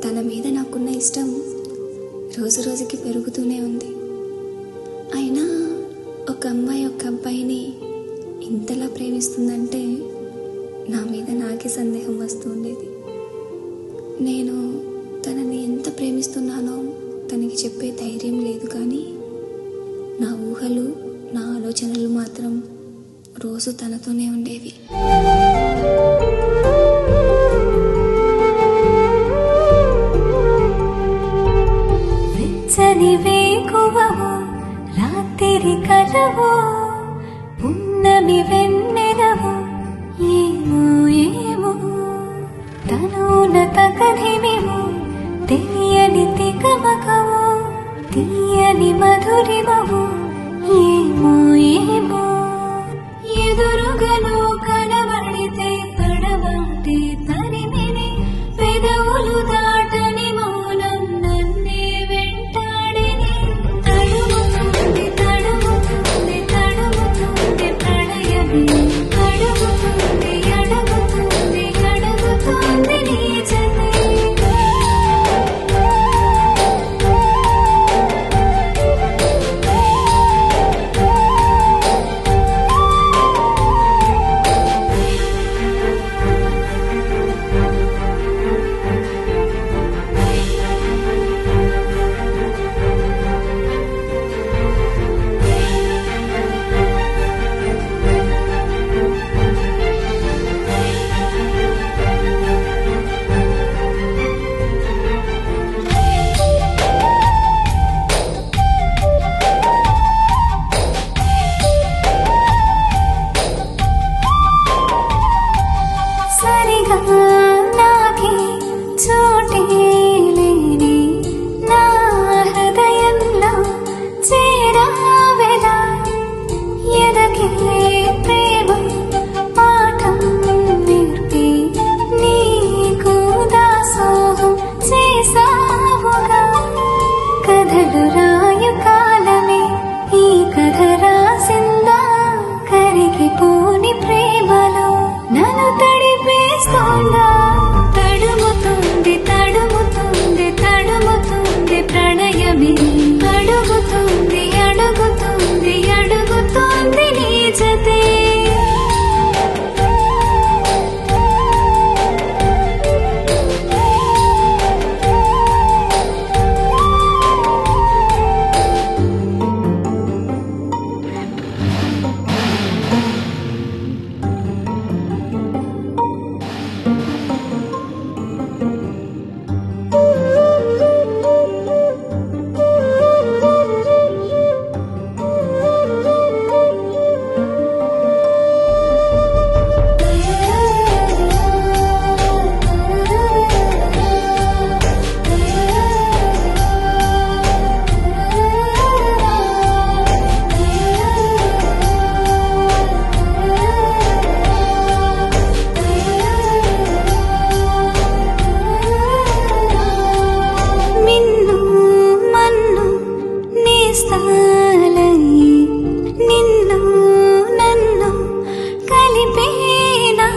తన మీద నాకున్న ఇష్టం రోజు రోజుకి పెరుగుతూనే ఉంది. అయినా ఒక అమ్మాయి ఒక అబ్బాయిని ఇంతలా ప్రేమిస్తుందంటే నా మీద నాకే సందేహం వస్తూ ఉండేది. నేను తనని ఎంత ప్రేమిస్తున్నానో తనకి చెప్పే ధైర్యం లేదు, కానీ నా ఊహలు నా ఆలోచనలు మాత్రం రోజు తనతోనే ఉండేవి. రాత్రి కలవో పున్నమి వెన్నెలవో ఏమో ఏమో తనున తకధిమిమో తెలియని తికమకవో తీయని మధురిమవో ఏమో ఏమో ఎదురుగను కనబడితే తడబడితే తరిమిని పెదవులు దాటని మౌనం నన్నే వెంటాడిని. తడుముతుంది తడుముతుంది తడుముతుంది ప్రణయమే అడుగుతుంది అడుగుతుంది అడుగుతుంది నీ జతే. నాకే చోటే లేని నా హృదయంలో చేరావెలా ఎదకే ప్రేమ పాఠం నేర్పి నీకు దాసోహం చేసావుగా. కథలు రాయు కాలమే ఈ కథ రాసిందా కరిగిపోని ప్రేమలో నన్ను తడిపేస్తోందా. తడుముతుంది తడుముతుంది తడుముతుంది ప్రణయమే అడుగుతుంది అడుగుతుంది అడుగుతుంది నీ జతే. నిన్ను నన్ను కలిపేనా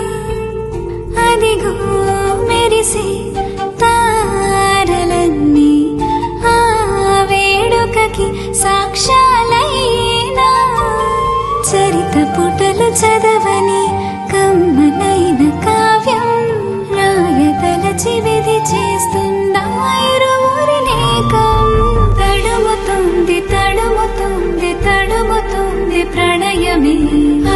అదిగో మెరిసే తారలన్నీ ఆ వేడుకకి సాక్ష్యాలైనా. చరిత పుటలు చదవని కమ్మనైన కావ్యం రాయతలచి విధి చేస్తున్నా ఇరువురినేకం. తడుముతుంది తడుముతుంది తడుముతుంది ప్రణయమే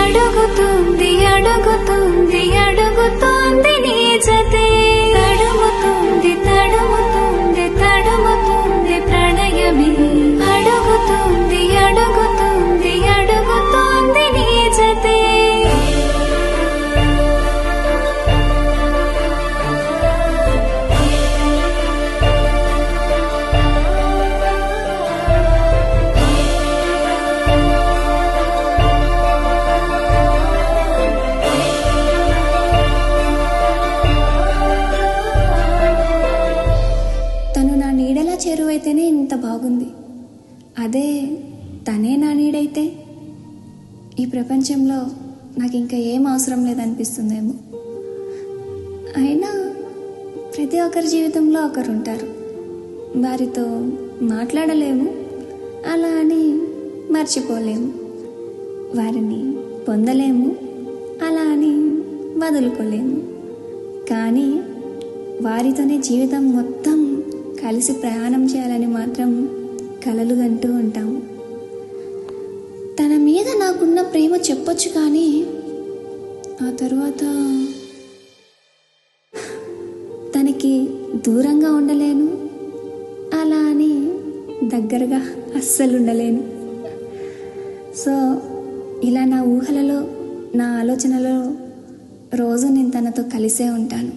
అడుగుతుంది అడుగుతుంది అడుగుతుంది నీ జతే. తడుముతుంది తడుముతుంది తడుముతుంది ప్రణయమే అడుగుతుంది అడుగుతుంది అడుగుతుంది నీ జతే. చేరువైతేనే ఇంత బాగుంది. అదే తనే నా నీడైతే ఈ ప్రపంచంలో నాకు ఇంకా ఏం అవసరం లేదనిపిస్తుందేమో. అయినా ప్రతి ఒక్కరి జీవితంలో ఒకరు ఉంటారు. వారితో మాట్లాడలేము, అలా అని మర్చిపోలేము. వారిని పొందలేము, అలా అని వదులుకోలేము. కానీ వారితోనే జీవితం మొత్తం కలిసి ప్రయాణం చేయాలని మాత్రం కలలు కంటూ ఉంటాము. తన మీద నాకున్న ప్రేమ చెప్పొచ్చు, కానీ ఆ తరువాత తనకి దూరంగా ఉండలేను, అలా అని దగ్గరగా అస్సలు ఉండలేను. సో ఇలా నా ఊహలలో, నా ఆలోచనలో రోజు నేను తనతో కలిసే ఉంటాను.